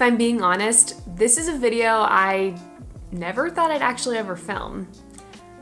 if I'm being honest, this is a video I never thought I'd actually ever film.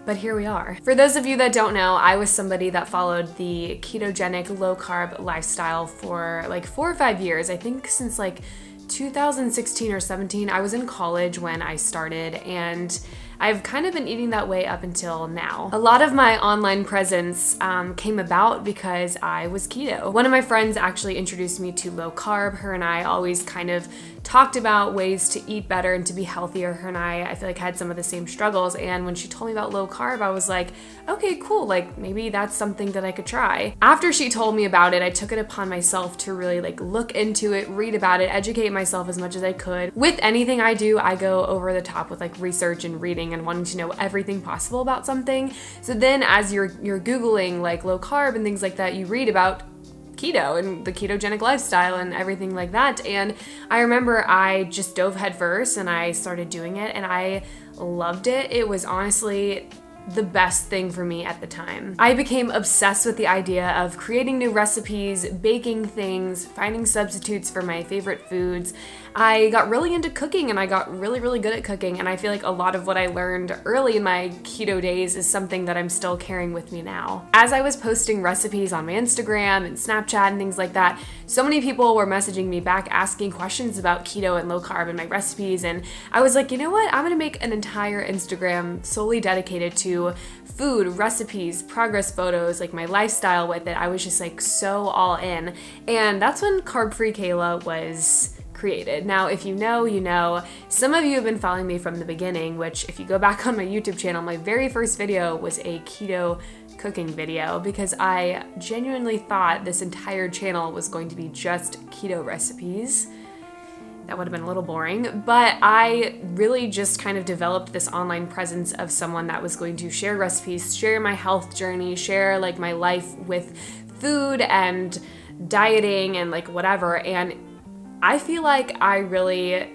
But here we are. For those of you that don't know, I was somebody that followed the ketogenic low carb lifestyle for like 4 or 5 years. I think since like 2016 or 17. I was in college when I started, and I've kind of been eating that way up until now. A lot of my online presence came about because I was keto. One of my friends actually introduced me to low carb. Her and I always kind of talked about ways to eat better and to be healthier. Her and I feel like had some of the same struggles, and when she told me about low carb, I was like, okay, cool, like maybe that's something that I could try. After she told me about it, I took it upon myself to really like look into it, read about it, educate myself as much as I could. With anything I do, I go over the top with like research and reading and wanting to know everything possible about something. So then as you're Googling like low carb and things like that, you read about keto and the ketogenic lifestyle and everything like that. And I remember I just dove headfirst and I started doing it, and I loved it. It was honestly the best thing for me at the time. I became obsessed with the idea of creating new recipes, baking things, finding substitutes for my favorite foods. I got really into cooking, and I got really good at cooking, and I feel like a lot of what I learned early in my keto days is something that I'm still carrying with me now. As I was posting recipes on my Instagram and Snapchat and things like that, so many people were messaging me back asking questions about keto and low carb and my recipes, and I was like, you know what, I'm gonna make an entire Instagram solely dedicated to food, recipes, progress photos, like my lifestyle with it. I was just like so all in, and that's when Carb Free Kayla was created. Now, if you know, you know. Some of you have been following me from the beginning, which if you go back on my YouTube channel, my very first video was a keto cooking video because I genuinely thought this entire channel was going to be just keto recipes. That would have been a little boring, but I really just kind of developed this online presence of someone that was going to share recipes, share my health journey, share like my life with food and dieting and like whatever. And I feel like I really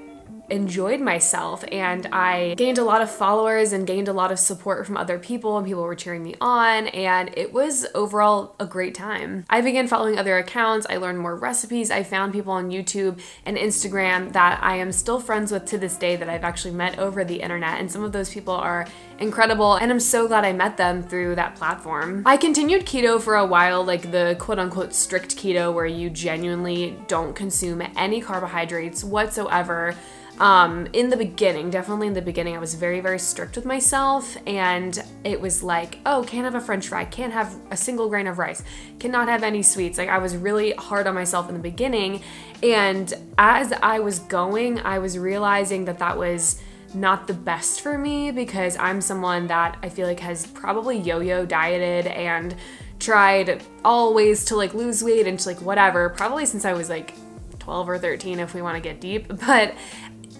enjoyed myself, and I gained a lot of followers and gained a lot of support from other people, and people were cheering me on, and it was overall a great time. I began following other accounts, I learned more recipes, I found people on YouTube and Instagram that I am still friends with to this day that I've actually met over the internet, and some of those people are incredible, and I'm so glad I met them through that platform. I continued keto for a while, like the quote-unquote strict keto where you genuinely don't consume any carbohydrates whatsoever. In the beginning, definitely in the beginning, I was very strict with myself, and it was like, oh, can't have a french fry, can't have a single grain of rice, cannot have any sweets. Like I was really hard on myself in the beginning, and as I was going, I was realizing that that was not the best for me because I'm someone that I feel like has probably yo-yo dieted and tried all ways to like lose weight and to like whatever, probably since I was like 12 or 13 if we want to get deep, but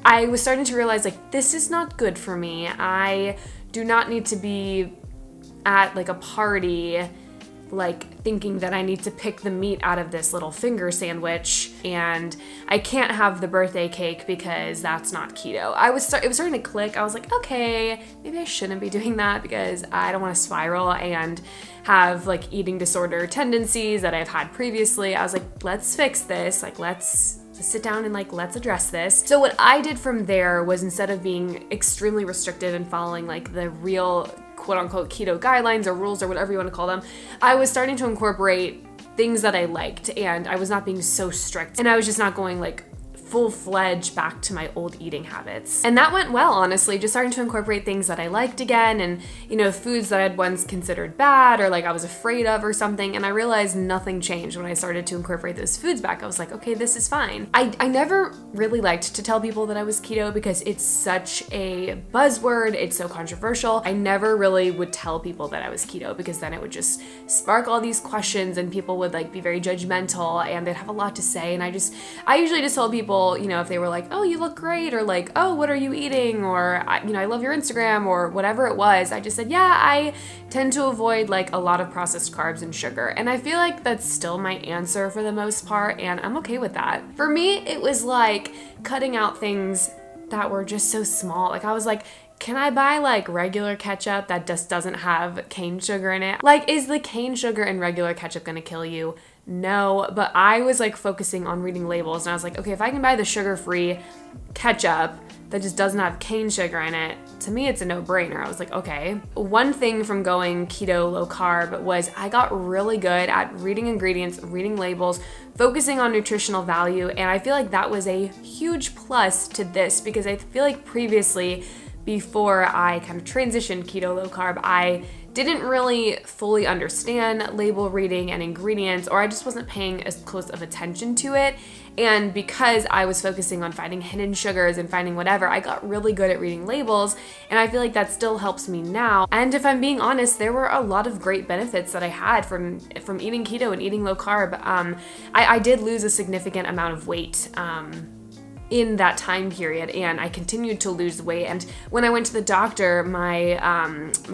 I was starting to realize like this is not good for me. I do not need to be at like a party like thinking that I need to pick the meat out of this little finger sandwich, and I can't have the birthday cake because that's not keto. It was starting to click. I was like, okay, maybe I shouldn't be doing that because I don't want to spiral and have like eating disorder tendencies that I've had previously. I was like, let's fix this. Like let's sit down and like let's address this. So what I did from there was, instead of being extremely restricted and following like the real quote-unquote keto guidelines or rules or whatever you want to call them, I was starting to incorporate things that I liked, and I was not being so strict, and I was just not going like full-fledged back to my old eating habits. And that went well, honestly, just starting to incorporate things that I liked again, and you know, foods that I had once considered bad or like I was afraid of or something, and I realized nothing changed when I started to incorporate those foods back. I was like, okay, this is fine. I never really liked to tell people that I was keto because it's such a buzzword, it's so controversial. I never really would tell people that I was keto because then it would just spark all these questions, and people would like be very judgmental and they'd have a lot to say, and I usually just told people, you know, if they were like, oh, you look great, or like, oh, what are you eating, or you know, I love your Instagram, or whatever it was, I just said, yeah, I tend to avoid like a lot of processed carbs and sugar, and I feel like that's still my answer for the most part, and I'm okay with that. For me, it was like cutting out things that were just so small. Like I was like, can I buy like regular ketchup that just doesn't have cane sugar in it? Like, is the cane sugar in regular ketchup gonna kill you? No, but I was like focusing on reading labels, and I was like, okay, if I can buy the sugar-free ketchup that just doesn't have cane sugar in it, to me it's a no-brainer. I was like, okay. One thing from going keto low carb was I got really good at reading ingredients, reading labels, focusing on nutritional value, and I feel like that was a huge plus to this, because I feel like previously, before I kind of transitioned keto low carb, I didn't really fully understand label reading and ingredients, or I just wasn't paying as close of attention to it. And because I was focusing on finding hidden sugars and finding whatever, I got really good at reading labels, and I feel like that still helps me now. And if I'm being honest, there were a lot of great benefits that I had from eating keto and eating low carb. I did lose a significant amount of weight in that time period, and I continued to lose weight. And when I went to the doctor, my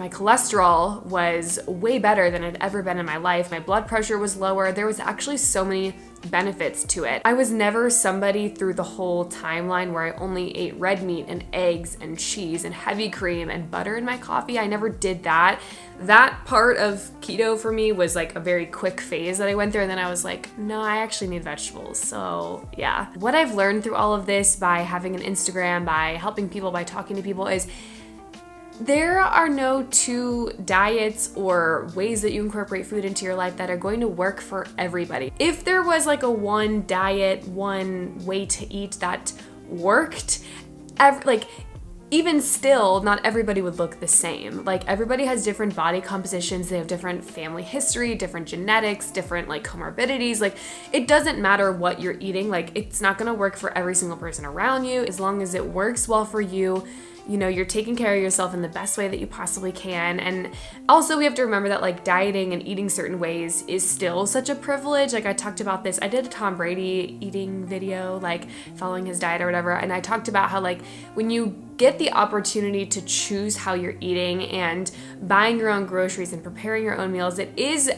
cholesterol was way better than it had ever been in my life. My blood pressure was lower. There was actually so many benefits to it. I was never somebody through the whole timeline where I only ate red meat and eggs and cheese and heavy cream and butter in my coffee. I never did that. That part of keto for me was like a very quick phase that I went through, and then I was like, no, I actually need vegetables. So yeah. What I've learned through all of this by having an Instagram, by helping people, by talking to people is there are no two diets or ways that you incorporate food into your life that are going to work for everybody. If there was like a one diet, one way to eat that worked, even still, not everybody would look the same. Like, everybody has different body compositions, they have different family history, different genetics, different like comorbidities. Like, it doesn't matter what you're eating, like it's not gonna work for every single person around you. As long as it works well for you, you know, you're taking care of yourself in the best way that you possibly can. And also we have to remember that like dieting and eating certain ways is still such a privilege. Like, I talked about this, I did a Tom Brady eating video, like following his diet or whatever, and I talked about how like when you get the opportunity to choose how you're eating and buying your own groceries and preparing your own meals, it is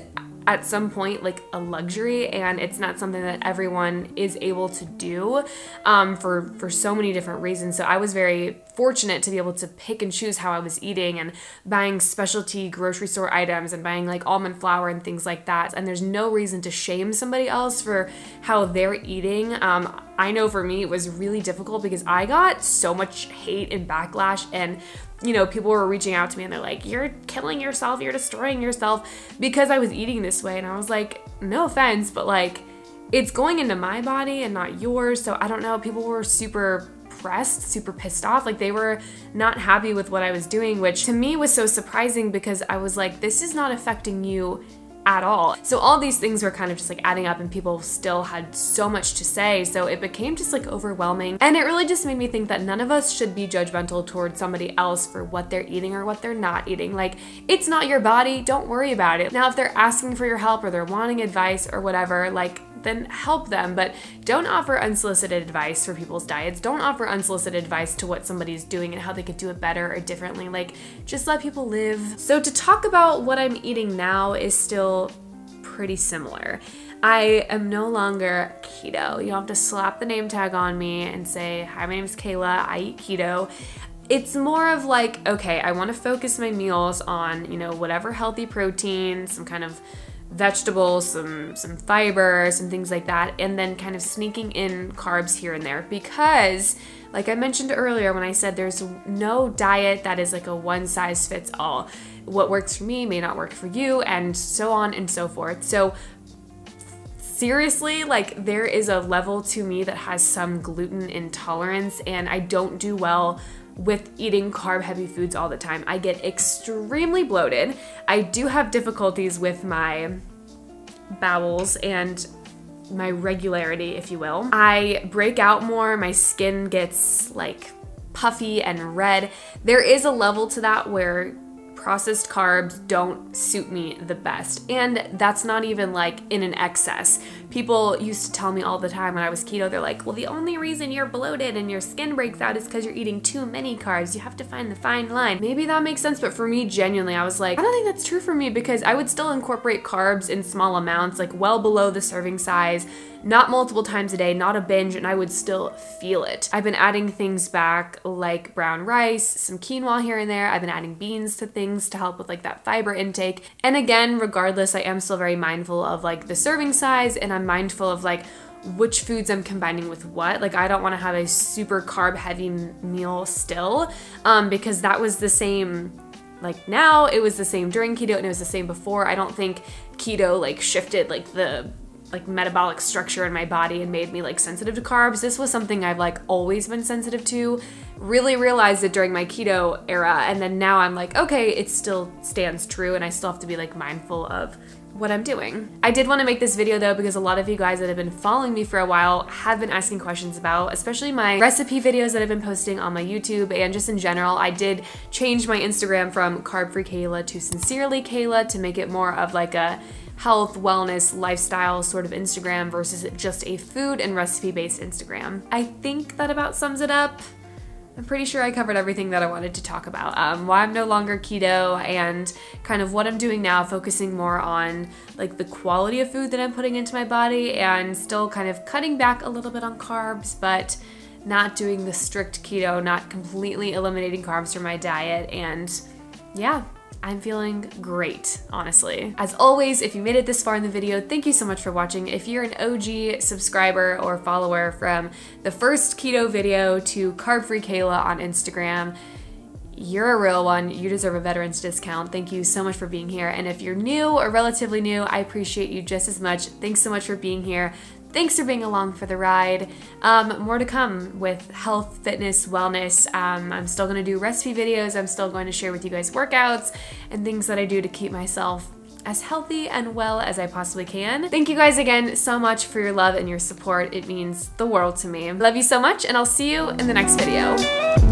at some point like a luxury, and it's not something that everyone is able to do for so many different reasons. So I was very fortunate to be able to pick and choose how I was eating and buying specialty grocery store items and buying like almond flour and things like that. And there's no reason to shame somebody else for how they're eating. I know for me it was really difficult because I got so much hate and backlash, and you know, people were reaching out to me and they're like, you're killing yourself, you're destroying yourself because I was eating this way. And I was like, no offense, but like, it's going into my body and not yours. So I don't know, people were super pressed, super pissed off. Like, they were not happy with what I was doing, which to me was so surprising because I was like, this is not affecting you at all. So all these things were kind of just like adding up, and people still had so much to say, so it became just like overwhelming. And it really just made me think that none of us should be judgmental towards somebody else for what they're eating or what they're not eating. Like, it's not your body, don't worry about it. Now, if they're asking for your help or they're wanting advice or whatever, like, then help them, but don't offer unsolicited advice for people's diets. Don't offer unsolicited advice to what somebody's doing and how they could do it better or differently. Like, just let people live. So to talk about what I'm eating now is still pretty similar. I am no longer keto. You don't have to slap the name tag on me and say, hi, my name is Kayla, I eat keto. It's more of like, okay, I want to focus my meals on, you know, whatever healthy protein, some kind of vegetables, some fiber, some things like that, and then kind of sneaking in carbs here and there, because like I mentioned earlier when I said there's no diet that is like a one size fits all. What works for me may not work for you, and so on and so forth. So seriously, like, there is a level to me that has some gluten intolerance, and I don't do well with eating carb heavy foods all the time. I get extremely bloated. I do have difficulties with my bowels and my regularity, if you will. I break out more, my skin gets like puffy and red. There is a level to that where processed carbs don't suit me the best. And that's not even like in an excess. People used to tell me all the time when I was keto, they're like, well, the only reason you're bloated and your skin breaks out is because you're eating too many carbs. You have to find the fine line. Maybe that makes sense, but for me, genuinely, I was like, I don't think that's true for me, because I would still incorporate carbs in small amounts, like well below the serving size, not multiple times a day, not a binge, and I would still feel it. I've been adding things back like brown rice, some quinoa here and there. I've been adding beans to things to help with like that fiber intake. And again, regardless, I am still very mindful of like the serving size, and I'm mindful of like which foods I'm combining with what. Like I don't want to have a super carb heavy meal still, because that was the same, like now it was the same during keto and it was the same before. I don't think keto like shifted like the metabolic structure in my body and made me like sensitive to carbs. This was something I've like always been sensitive to. Really realized it during my keto era, and then now I'm like, okay, it still stands true and I still have to be like mindful of what I'm doing. I did want to make this video though because a lot of you guys that have been following me for a while have been asking questions about, especially my recipe videos that I've been posting on my YouTube and just in general. I did change my Instagram from Carb Free Kayla to Sincerely Kayla to make it more of like a health, wellness, lifestyle sort of Instagram versus just a food and recipe based Instagram. I think that about sums it up. I'm pretty sure I covered everything that I wanted to talk about. Why I'm no longer keto and kind of what I'm doing now, focusing more on like the quality of food that I'm putting into my body and still kind of cutting back a little bit on carbs, but not doing the strict keto, not completely eliminating carbs from my diet. And yeah, I'm feeling great, honestly. As always, if you made it this far in the video, thank you so much for watching. If you're an OG subscriber or follower from the first keto video to Carb Free Kayla on Instagram, you're a real one. You deserve a veteran's discount. Thank you so much for being here. And if you're new or relatively new, I appreciate you just as much. Thanks so much for being here. Thanks for being along for the ride. More to come with health, fitness, wellness. I'm still gonna do recipe videos. I'm still going to share with you guys workouts and things that I do to keep myself as healthy and well as I possibly can. Thank you guys again so much for your love and your support. It means the world to me. Love you so much, and I'll see you in the next video.